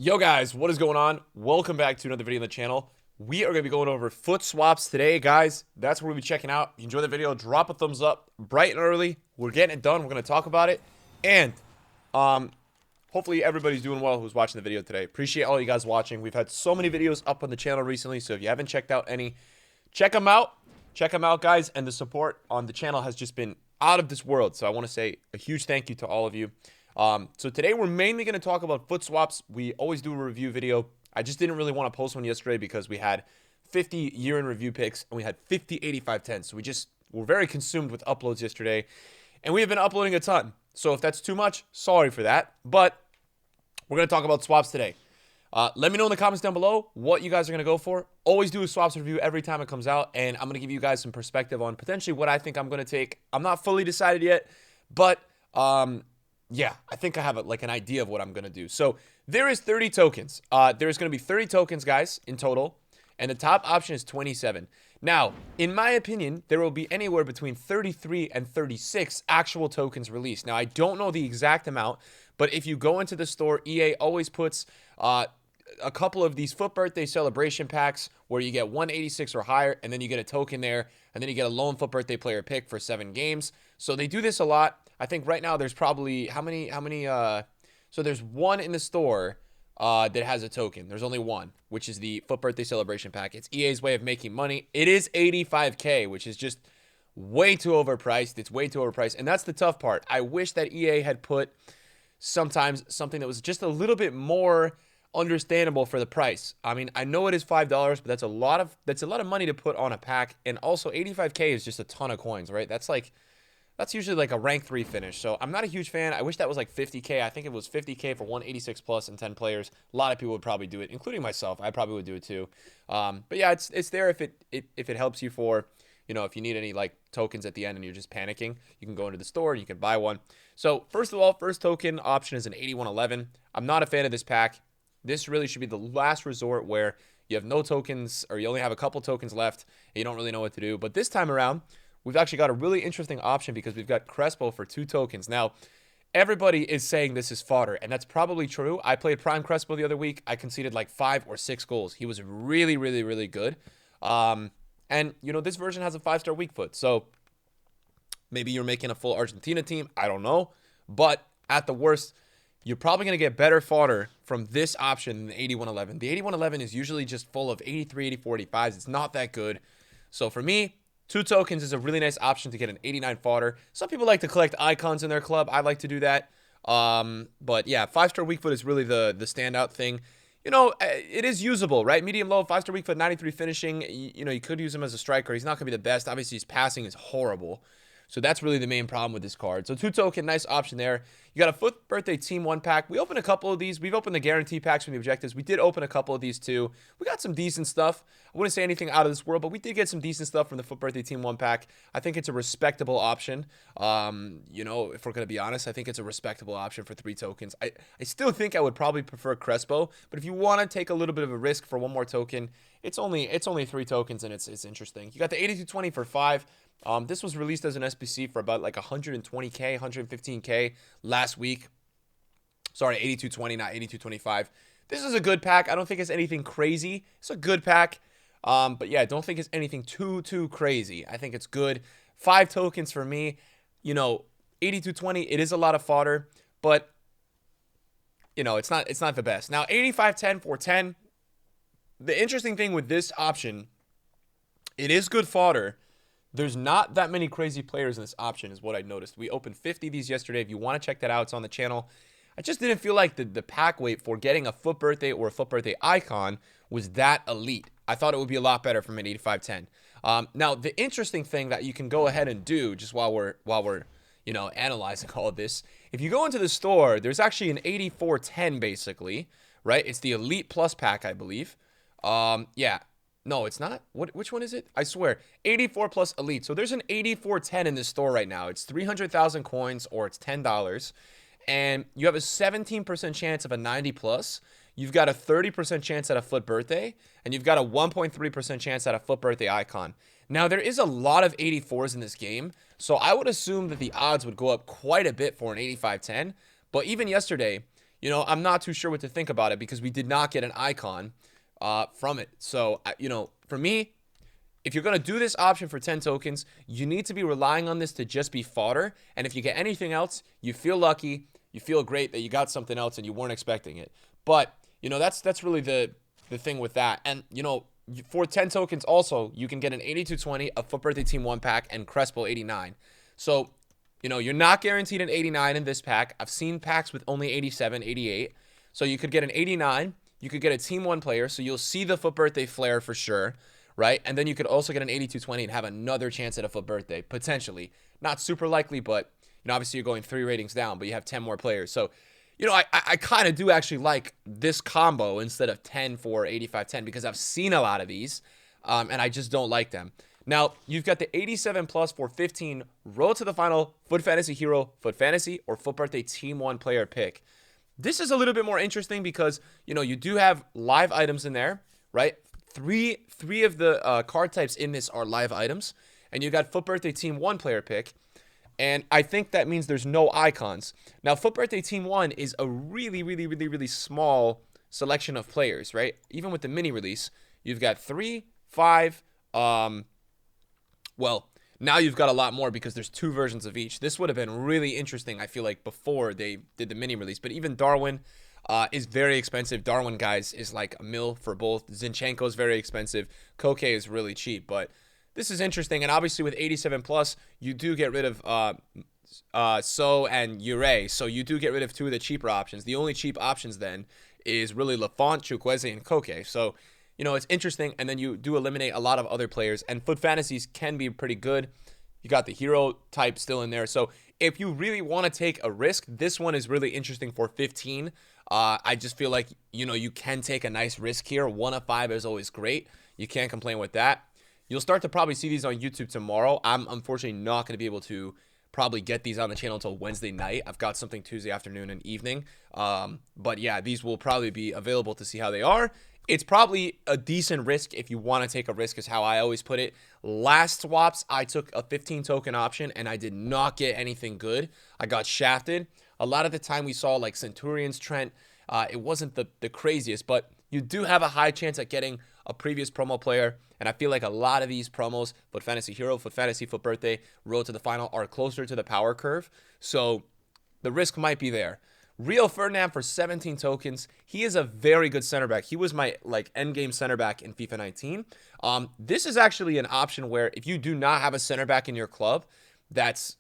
Yo guys, what is going on? Welcome back to another video on the channel. We are going to be going over foot swaps today, guys. That's what we'll be checking out. If you enjoy the video, drop a thumbs up bright and early. We're getting it done. We're going to talk about it. And hopefully everybody's doing well who's watching the video today. Appreciate all you guys watching. We've had so many videos up on the channel recently, so if you haven't checked out any, check them out. Check them out, guys. And the support on the channel has just been out of this world. So I want to say a huge thank you to all of you. So today we're mainly going to talk about foot swaps. We always do a review video. I just didn't really want to post one yesterday because we had 50 year-in review picks and we had 50 85-10. So we're very consumed with uploads yesterday, and we have been uploading a ton. So if that's too much, sorry for that. But we're going to talk about swaps today. Let me know in the comments down below what you guys are going to go for. Always do a swaps review every time it comes out, and I'm going to give you guys some perspective on potentially what I think I'm going to take. I'm not fully decided yet, but yeah, I think I have an idea of what I'm going to do. So there is 30 tokens. There's going to be 30 tokens, guys, in total. And the top option is 27. Now, in my opinion, there will be anywhere between 33 and 36 actual tokens released. Now, I don't know the exact amount, but if you go into the store, EA always puts a couple of these FUT birthday celebration packs where you get 186 or higher, and then you get a token there, and then you get a lone FUT birthday player pick for 7 games. So they do this a lot. I think right now there's probably so there's one in the store that has a token. There's only one, which is the FUT birthday celebration pack. It's EA's way of making money. It is 85K, which is just way too overpriced. It's way too overpriced, and that's the tough part. I wish that EA had put sometimes something that was just a little bit more understandable for the price. I mean, I know it is $5, but that's a lot of money to put on a pack, and also 85K is just a ton of coins, right? That's usually like a rank 3 finish. So I'm not a huge fan. I wish that was like 50K. I think it was 50K for 186 plus and 10 players. A lot of people would probably do it, including myself. I probably would do it too. But yeah, it's there if it helps you for, if you need any like tokens at the end and you're just panicking, you can go into the store and you can buy one. So first of all, first token option is an 8111. I'm not a fan of this pack. This really should be the last resort where you have no tokens or you only have a couple tokens left and you don't really know what to do. But this time around, we've actually got a really interesting option because we've got Crespo for 2 tokens. Now, everybody is saying this is fodder, and that's probably true. I played Prime Crespo the other week. I conceded like 5 or 6 goals. He was really, really, really good. And, this version has a 5-star weak foot. So maybe you're making a full Argentina team. I don't know. But at the worst, you're probably going to get better fodder from this option than the 8111. The 8111 is usually just full of 83, 84, 85s. It's not that good. So for me, 2 tokens is a really nice option to get an 89 fodder. Some people like to collect icons in their club. I like to do that. But yeah, 5-star weak foot is really the standout thing. It is usable, right? Medium low, 5-star weak foot, 93 finishing. You could use him as a striker. He's not going to be the best. Obviously, his passing is horrible. So that's really the main problem with this card. So 2 token, nice option there. You got a FUT birthday team 1 pack. We opened a couple of these. We've opened the guarantee packs from the objectives. We did open a couple of these too. We got some decent stuff. I wouldn't say anything out of this world, but we did get some decent stuff from the FUT birthday team 1 pack. I think it's a respectable option. If we're going to be honest, I think it's a respectable option for 3 tokens. I still think I would probably prefer Crespo, but if you want to take a little bit of a risk for 1 more token, it's only 3 tokens and it's interesting. You got the 8220 for 5. This was released as an SBC for about like 120K, 115K last week. Sorry, 8220, not 8225. This is a good pack. I don't think it's anything crazy. It's a good pack. But yeah, I don't think it's anything too crazy. I think it's good. 5 tokens for me. 8220, it is a lot of fodder, but it's not the best. Now, 8510 for 10. The interesting thing with this option, it is good fodder. There's not that many crazy players in this option is what I noticed. We opened 50 of these yesterday. If you want to check that out, it's on the channel. I just didn't feel like the pack weight for getting a FUT birthday or a FUT birthday icon was that elite. I thought it would be a lot better from an 8510. Now, the interesting thing that you can go ahead and do just while we're analyzing all of this, if you go into the store, there's actually an 8410 basically, right? It's the Elite Plus pack, I believe. Yeah. No, it's not. Which one is it? I swear. 84 plus Elite. So there's an 8410 in this store right now. It's 300,000 coins or it's $10. And you have a 17% chance of a 90 plus. You've got a 30% chance at a FUT birthday. And you've got a 1.3% chance at a FUT birthday icon. Now, there is a lot of 84s in this game. So I would assume that the odds would go up quite a bit for an 8510. But even yesterday, I'm not too sure what to think about it because we did not get an icon from it. So, for me, if you're going to do this option for 10 tokens, you need to be relying on this to just be fodder. And if you get anything else, you feel lucky. You feel great that you got something else and you weren't expecting it. But, that's really the thing with that. And, for 10 tokens also, you can get an 8220, a FUT Birthday Team 1 pack, and Crespo 89. So, you're not guaranteed an 89 in this pack. I've seen packs with only 87, 88. So you could get an 89. You could get a Team 1 player. So you'll see the FUT Birthday flare for sure, right? And then you could also get an 8220 and have another chance at a FUT Birthday, potentially. Not super likely, but, obviously you're going 3 ratings down, but you have 10 more players. So, I kind of do actually like this combo instead of 10 for 85-10 because I've seen a lot of these, and I just don't like them. Now, you've got the 87 plus for 15 Road to the Final FUT Fantasy Hero, FUT Fantasy, or FUT Birthday Team 1 player pick. This is a little bit more interesting because, you do have live items in there, right? Three of the card types in this are live items, and you got FUT Birthday Team 1 player pick. And I think that means there's no icons. Now, FUT Birthday Team 1 is a really, really, really, really small selection of players, right? Even with the mini release, you've got 3, 5, well, now you've got a lot more because there's 2 versions of each. This would have been really interesting, I feel like, before they did the mini release. But even Darwin is very expensive. Darwin, guys, is like a mil for both. Zinchenko is very expensive. Koke is really cheap, but this is interesting, and obviously with 87 plus, you do get rid of So and Ure, so you do get rid of 2 of the cheaper options. The only cheap options then is really Lafont, Chukwueze, and Koke. So, it's interesting, and then you do eliminate a lot of other players, and FUT Fantasies can be pretty good. You got the hero type still in there, so if you really want to take a risk, this one is really interesting for 15. I just feel like, you can take a nice risk here. 1 of 5 is always great. You can't complain with that. You'll start to probably see these on YouTube tomorrow. I'm unfortunately not going to be able to probably get these on the channel until Wednesday night. I've got something Tuesday afternoon and evening. But yeah, these will probably be available to see how they are. It's probably a decent risk if you want to take a risk, is how I always put it. Last swaps, I took a 15 token option and I did not get anything good. I got shafted. A lot of the time we saw like Centurions, Trent. It wasn't the craziest, but you do have a high chance at getting a previous promo player. And I feel like a lot of these promos, FUT Fantasy Hero, FUT Fantasy, FUT Birthday, Road to the Final, are closer to the power curve. So the risk might be there. Rio Ferdinand for 17 tokens. He is a very good center back. He was my endgame center back in FIFA 19. This is actually an option where if you do not have a center back in your club that's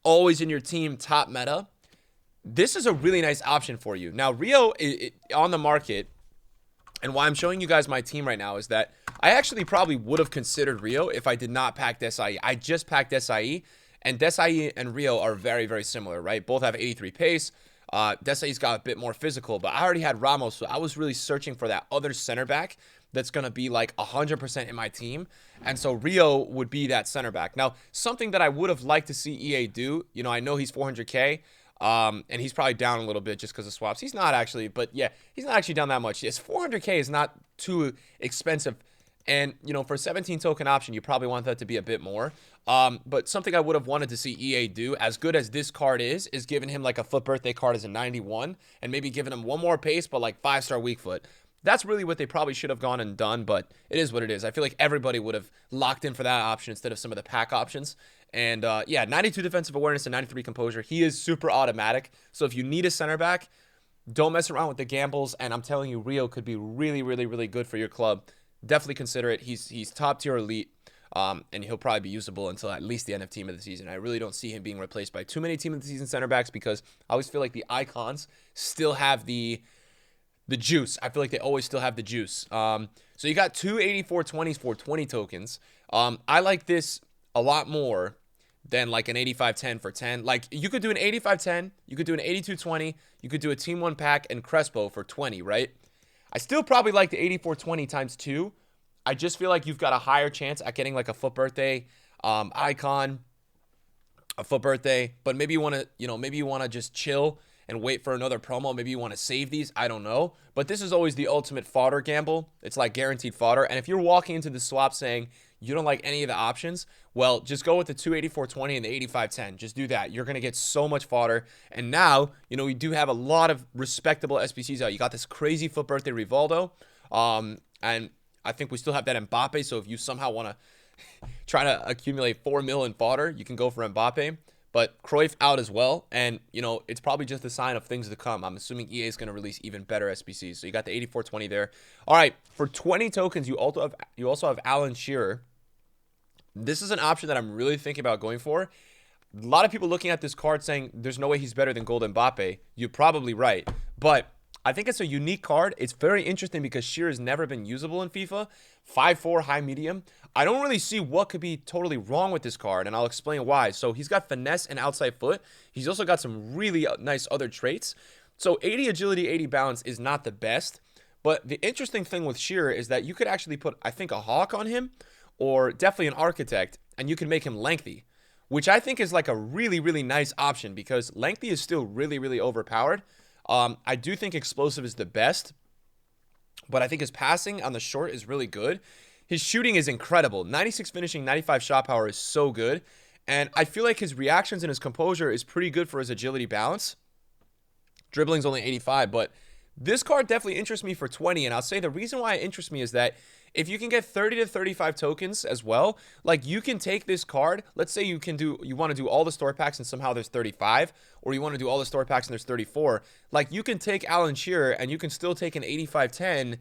always in your team top meta, this is a really nice option for you. Now, Rio on the market, and why I'm showing you guys my team right now is that I actually probably would have considered Rio if I did not pack Desai. I just packed Desai, and Desai and Rio are very, very similar, right? Both have 83 pace. Desai's got a bit more physical, but I already had Ramos, so I was really searching for that other center back that's going to be like 100% in my team. And so Rio would be that center back. Now, something that I would have liked to see EA do, I know he's 400K. And he's probably down a little bit just because of swaps. He's not actually, but yeah, he's not actually down that much. Yes, 400K is not too expensive. And, for a 17 token option, you probably want that to be a bit more. But something I would have wanted to see EA do, as good as this card is giving him like a FUT Birthday card as a 91 and maybe giving him 1 more pace, but like 5-star weak foot. That's really what they probably should have gone and done, but it is what it is. I feel like everybody would have locked in for that option instead of some of the pack options. And yeah, 92 defensive awareness and 93 composure. He is super automatic. So if you need a center back, don't mess around with the gambles. And I'm telling you, Rio could be really, really, really good for your club. Definitely consider it. He's top tier elite. And he'll probably be usable until at least the end of Team of the Season. I really don't see him being replaced by too many Team of the Season center backs because I always feel like the icons still have the juice. I feel like they always still have the juice. So you got 2 84-20s for 20 tokens. I like this a lot more than like an 85-10 for 10. Like you could do an 85-10, you could do an 82-20, you could do a Team 1 pack and Crespo for 20, right? I still probably like the 84-20 times 2. I just feel like you've got a higher chance at getting like a FUT Birthday icon, a FUT Birthday, but maybe you want to, maybe you want to just chill and wait for another promo. Maybe you want to save these. I don't know. But this is always the ultimate fodder gamble. It's like guaranteed fodder. And if you're walking into the swap saying you don't like any of the options, well, just go with the 284.20 and the 85.10. Just do that. You're going to get so much fodder. And now, we do have a lot of respectable SBCs out. You got this crazy FUT birthday Rivaldo. And I think we still have that Mbappe. So if you somehow want to try to accumulate 4 mil in fodder, you can go for Mbappe. But Cruyff out as well, and it's probably just a sign of things to come. I'm assuming EA is going to release even better SBCs. So you got the 84.20 there. All right, for 20 tokens, you also have Alan Shearer. This is an option that I'm really thinking about going for. A lot of people looking at this card saying there's no way he's better than Gold Mbappe. You're probably right, but I think it's a unique card. It's very interesting because Shearer has never been usable in FIFA. 5'4", high medium. I don't really see what could be totally wrong with this card, and I'll explain why. So he's got finesse and outside foot. He's also got some really nice other traits. So 80 agility, 80 balance is not the best, but the interesting thing with Shearer is that you could actually put, I think, a hawk on him, or definitely an architect, and you can make him lengthy, which I think is like a really, really nice option because lengthy is still really, really overpowered. I do think explosive is the best, but I think his passing on the short is really good. His shooting is incredible. 96 finishing, 95 shot power is so good. And I feel like his reactions and his composure is pretty good for his agility balance. Dribbling's only 85, but this card definitely interests me for 20. And I'll say the reason why it interests me is that if you can get 30 to 35 tokens as well, like you can take this card. Let's say you want to do all the store packs and somehow there's 35, or you want to do all the store packs and there's 34. Like you can take Alan Shearer and you can still take an 85-10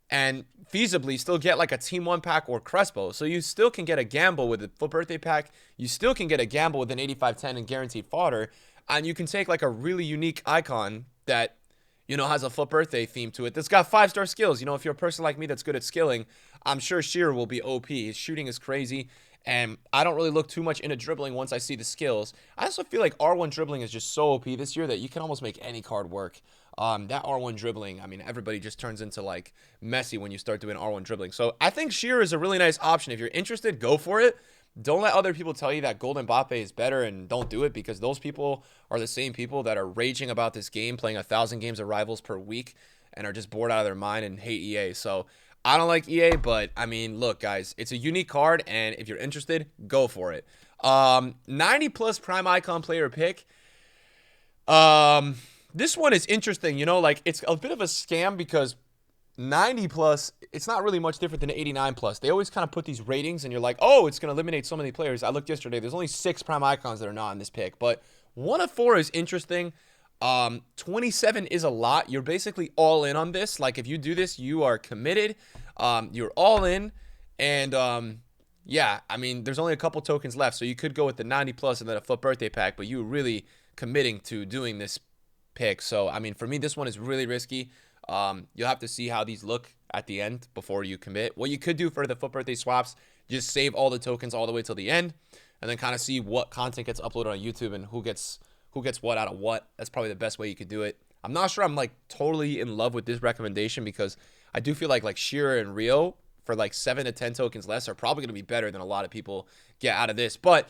and feasibly still get like a Team 1 pack or Crespo. So you still can get a gamble with a FUT birthday pack. You still can get a gamble with an 85-10 and guaranteed fodder. And you can take like a really unique icon that has a FUT birthday theme to it. That's got 5-star skills. If you're a person like me that's good at skilling, I'm sure Shearer will be OP. His shooting is crazy, and I don't really look too much into dribbling once I see the skills. I also feel like R1 dribbling is just so OP this year that you can almost make any card work. That R1 dribbling, I mean, everybody just turns into like Messi when you start doing R1 dribbling. So I think Shearer is a really nice option. If you're interested, go for it. Don't let other people tell you that Gold Mbappe is better and don't do it, because those people are the same people that are raging about this game, playing 1,000 games of Rivals per week, and are just bored out of their mind and hate EA. So I don't like EA, but I mean, look, guys, it's a unique card, and if you're interested, go for it. 90 plus prime icon player pick. This one is interesting. Like it's a bit of a scam because 90 plus, it's not really much different than 89 plus. They always kind of put these ratings and you're like, oh, it's going to eliminate so many players. I looked yesterday, there's only 6 prime icons that are not in this pick, but 1 of 4 is interesting. 27 is a lot. You're basically all in on this. Like if you do this, you are committed. You're all in. And yeah, I mean, there's only a couple tokens left, so you could go with the 90 plus and then a FUT birthday pack, but you're really committing to doing this pick. So I mean, for me, this one is really risky. You'll have to see how these look at the end before you commit. What you could do for the FUT birthday swaps, just save all the tokens all the way till the end, and then kind of see what content gets uploaded on YouTube and who gets what out of what. That's probably the best way you could do it. I'm not sure I'm like totally in love with this recommendation because I do feel like Shearer and Rio for like 7 to 10 tokens less are probably going to be better than a lot of people get out of this. But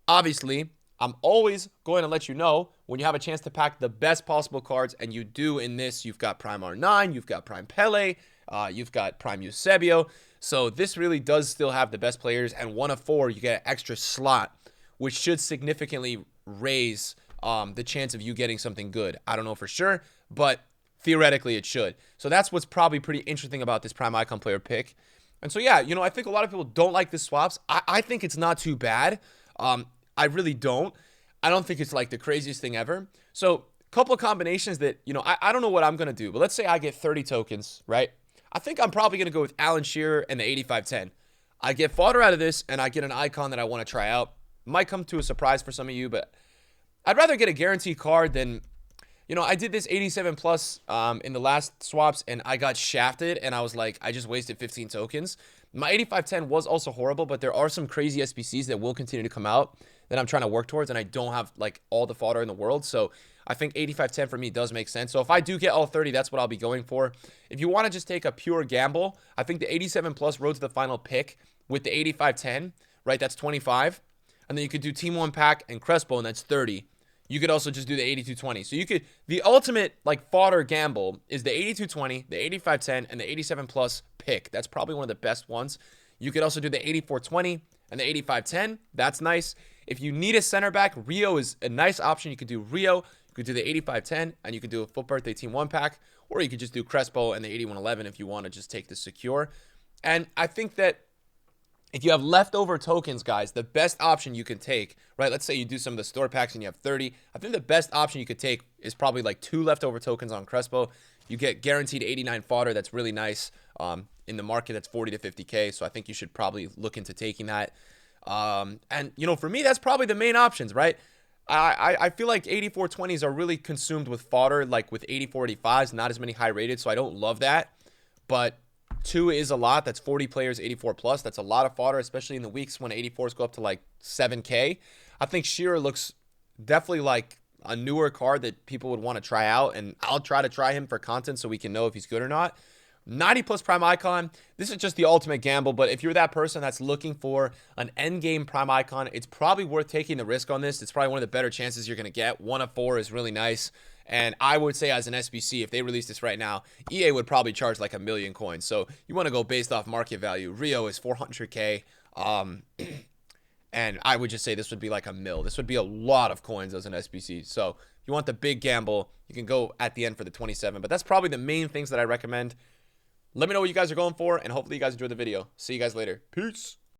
obviously, I'm always going to let you know when you have a chance to pack the best possible cards, and you do in this. You've got Prime R9, you've got Prime Pele, you've got Prime Eusebio. So this really does still have the best players, and 1 of 4, you get an extra slot, which should significantly raise the chance of you getting something good. I don't know for sure, but theoretically it should. So that's what's probably pretty interesting about this Prime Icon player pick. And so, yeah, I think a lot of people don't like the swaps. I think it's not too bad. I really don't. I don't think it's like the craziest thing ever. So a couple of combinations that, I don't know what I'm going to do. But let's say I get 30 tokens, right? I think I'm probably going to go with Alan Shearer and the 85-10. I get fodder out of this, and I get an icon that I want to try out. Might come to a surprise for some of you, but I'd rather get a guaranteed card than, I did this 87 plus in the last swaps, and I got shafted, and I was like, I just wasted 15 tokens. My 85-10 was also horrible, but there are some crazy SBCs that will continue to come out that I'm trying to work towards, and I don't have like all the fodder in the world. So I think 85-10 for me does make sense. So if I do get all 30, that's what I'll be going for. If you want to just take a pure gamble, I think the 87 plus road to the final pick with the 85-10, right? That's 25. And then you could do Team 1 pack and Crespo, and that's 30. You could also just do the 8220. So you could, the ultimate like fodder gamble is the 8220, the 8510, and the 87 plus pick. That's probably one of the best ones. You could also do the 8420 and the 8510. That's nice. If you need a center back, Rio is a nice option. You could do Rio, you could do the 8510, and you could do a FUT Birthday Team 1 pack, or you could just do Crespo and the 8111 if you want to just take the secure. And I think that if you have leftover tokens, guys, the best option you can take, right? Let's say you do some of the store packs and you have 30. I think the best option you could take is probably like 2 leftover tokens on Crespo. You get guaranteed 89 fodder. That's really nice. In the market, that's 40 to 50K. So I think you should probably look into taking that. And, you know, for me, that's probably the main options, right? I feel like 8420s are really consumed with fodder, like with 8485s, not as many high rated. So I don't love that. But 2 is a lot. That's 40 players, 84 plus. That's a lot of fodder, especially in the weeks when 84s go up to like 7K. I think Shearer looks definitely like a newer card that people would want to try out, and I'll try to try him for content so we can know if he's good or not. 90 plus prime icon. This is just the ultimate gamble, but if you're that person that's looking for an end game prime icon, it's probably worth taking the risk on this. It's probably one of the better chances you're going to get. 1 of 4 is really nice. And I would say as an SBC, if they release this right now, EA would probably charge like 1 million coins. So you want to go based off market value. Rio is 400K. And I would just say this would be like a mil. This would be a lot of coins as an SBC. So if you want the big gamble, you can go at the end for the 27. But that's probably the main things that I recommend. Let me know what you guys are going for, and hopefully you guys enjoyed the video. See you guys later. Peace.